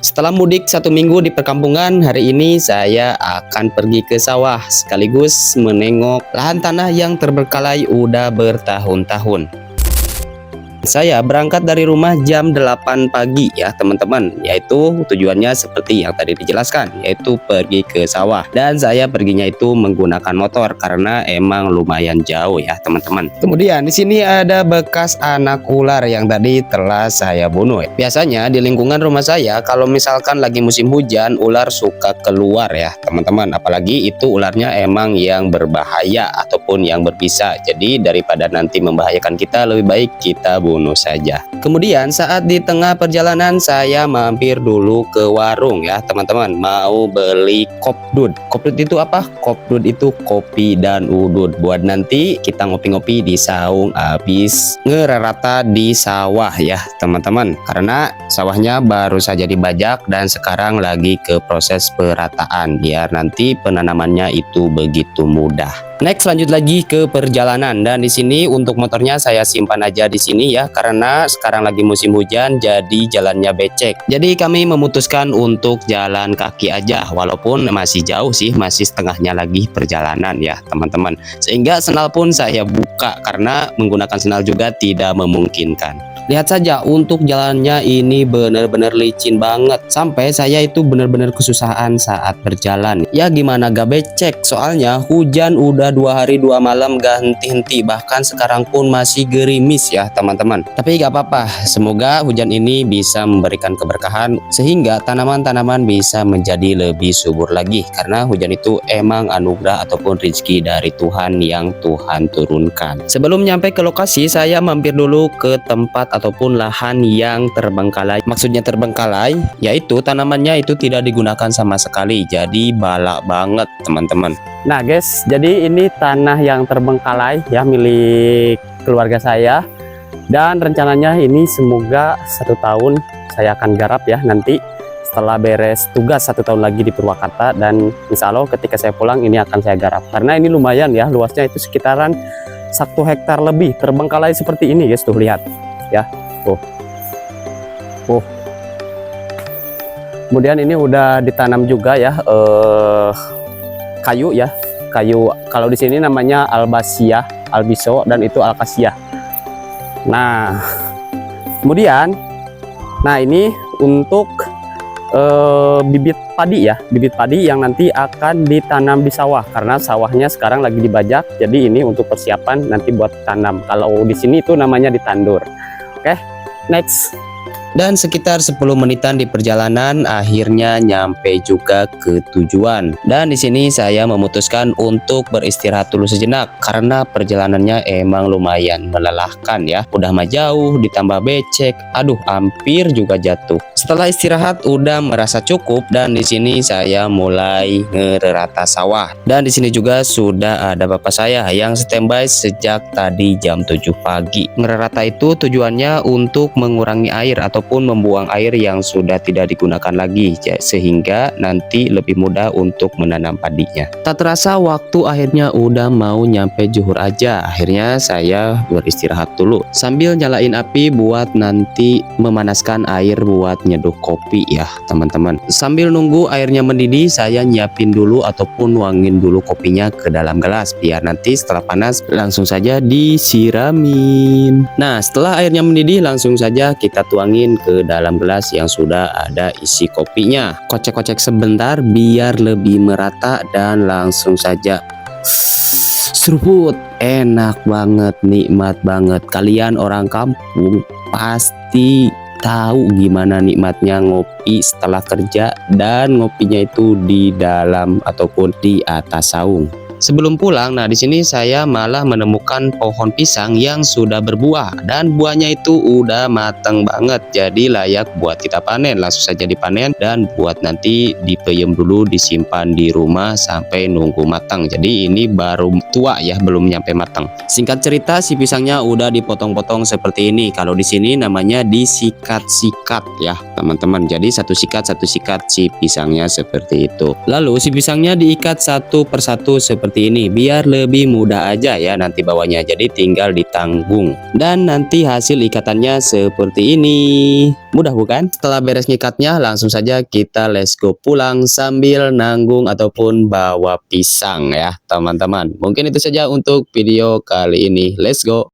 Setelah mudik 1 minggu di perkampungan, hari ini saya akan pergi ke sawah sekaligus menengok lahan tanah yang terbengkalai udah bertahun-tahun. Saya berangkat dari rumah jam 8 pagi ya teman-teman, yaitu tujuannya seperti yang tadi dijelaskan, yaitu pergi ke sawah. Dan saya perginya itu menggunakan motor karena emang lumayan jauh ya teman-teman. Kemudian di sini ada bekas anak ular yang tadi telah saya bunuh. Biasanya di lingkungan rumah saya kalau misalkan lagi musim hujan, ular suka keluar ya teman-teman. Apalagi itu ularnya emang yang berbahaya ataupun yang berbisa. Jadi daripada nanti membahayakan kita, lebih baik kita bunuh saja. Kemudian saat di tengah perjalanan saya mampir dulu ke warung ya teman-teman, mau beli kopdut. Kopdut itu apa? Kopdut itu kopi dan udut buat nanti kita ngopi-ngopi di saung habis ngerata di sawah ya teman-teman, karena sawahnya baru saja dibajak dan sekarang lagi ke proses perataan biar nanti penanamannya itu begitu mudah. Next, lanjut lagi ke perjalanan, dan di sini untuk motornya saya simpan aja di sini ya karena sekarang lagi musim hujan jadi jalannya becek. Jadi kami memutuskan untuk jalan kaki aja walaupun masih jauh sih, masih setengahnya lagi perjalanan ya teman-teman. Sehingga sendal pun saya buka karena menggunakan sendal juga tidak memungkinkan. Lihat saja untuk jalannya ini benar-benar licin banget. Sampai saya itu benar-benar kesusahan saat berjalan. Ya gimana gak becek, soalnya hujan udah 2 hari 2 malam gak henti-henti. Bahkan sekarang pun masih gerimis ya teman-teman. Tapi gak apa-apa, semoga hujan ini bisa memberikan keberkahan sehingga tanaman-tanaman bisa menjadi lebih subur lagi. Karena hujan itu emang anugerah ataupun rezeki dari Tuhan yang Tuhan turunkan. Sebelum nyampe ke lokasi, saya mampir dulu ke tempat ataupun lahan yang terbengkalai. Maksudnya terbengkalai yaitu tanamannya itu tidak digunakan sama sekali, jadi balak banget teman-teman. Nah guys, jadi ini tanah yang terbengkalai ya milik keluarga saya, dan rencananya ini semoga 1 tahun saya akan garap ya nanti setelah beres tugas 1 tahun lagi di Purwakarta, dan insya Allah ketika saya pulang ini akan saya garap karena ini lumayan ya, luasnya itu sekitaran 1 hektar lebih terbengkalai seperti ini guys, tuh lihat ya, kemudian ini udah ditanam juga ya kayu ya, kayu kalau di sini namanya albasia, albiso, dan itu alkasia. Nah kemudian ini untuk bibit padi ya, bibit padi yang nanti akan ditanam di sawah karena sawahnya sekarang lagi dibajak. Jadi ini untuk persiapan nanti buat tanam. Kalau di sini itu namanya ditandur. Oke, next. Dan sekitar 10 menitan di perjalanan akhirnya nyampe juga ke tujuan. Dan di sini saya memutuskan untuk beristirahat dulu sejenak karena perjalanannya emang lumayan melelahkan ya. Udah mah jauh ditambah becek. Aduh, hampir juga jatuh. Setelah istirahat udah merasa cukup, dan di sini saya mulai ngerata sawah. Dan di sini juga sudah ada bapak saya yang standby sejak tadi jam 7 pagi. Ngerata itu tujuannya untuk mengurangi air ataupun membuang air yang sudah tidak digunakan lagi sehingga nanti lebih mudah untuk menanam padinya. Tak terasa waktu akhirnya udah mau nyampe zuhur aja. Akhirnya saya beristirahat dulu sambil nyalain api buat nanti memanaskan air buat nyeduh kopi ya teman-teman. Sambil nunggu airnya mendidih, saya nyiapin dulu ataupun nuangin dulu kopinya ke dalam gelas biar nanti setelah panas langsung saja disiramin. Nah setelah airnya mendidih langsung saja kita tuangin ke dalam gelas yang sudah ada isi kopinya. Kocek-kocek sebentar biar lebih merata dan langsung saja seruput. Enak banget, nikmat banget. Kalian orang kampung pasti tahu gimana nikmatnya ngopi setelah kerja, dan ngopinya itu di dalam ataupun di atas saung. Sebelum pulang, nah di sini saya malah menemukan pohon pisang yang sudah berbuah dan buahnya itu udah matang banget, jadi layak buat kita panen. Langsung saja dipanen dan buat nanti dipeyem dulu, disimpan di rumah sampai nunggu matang. Jadi ini baru tua ya, belum nyampe matang. Singkat cerita, si pisangnya udah dipotong-potong seperti ini. Kalau di sini namanya disikat-sikat ya teman-teman. Jadi satu sikat si pisangnya seperti itu. Lalu si pisangnya diikat satu persatu seperti seperti ini biar lebih mudah aja ya nanti bawanya, jadi tinggal ditanggung dan nanti hasil ikatannya seperti ini. Mudah bukan? Setelah beres ngikatnya langsung saja kita let's go pulang sambil nanggung ataupun bawa pisang ya teman-teman. Mungkin itu saja untuk video kali ini, let's go.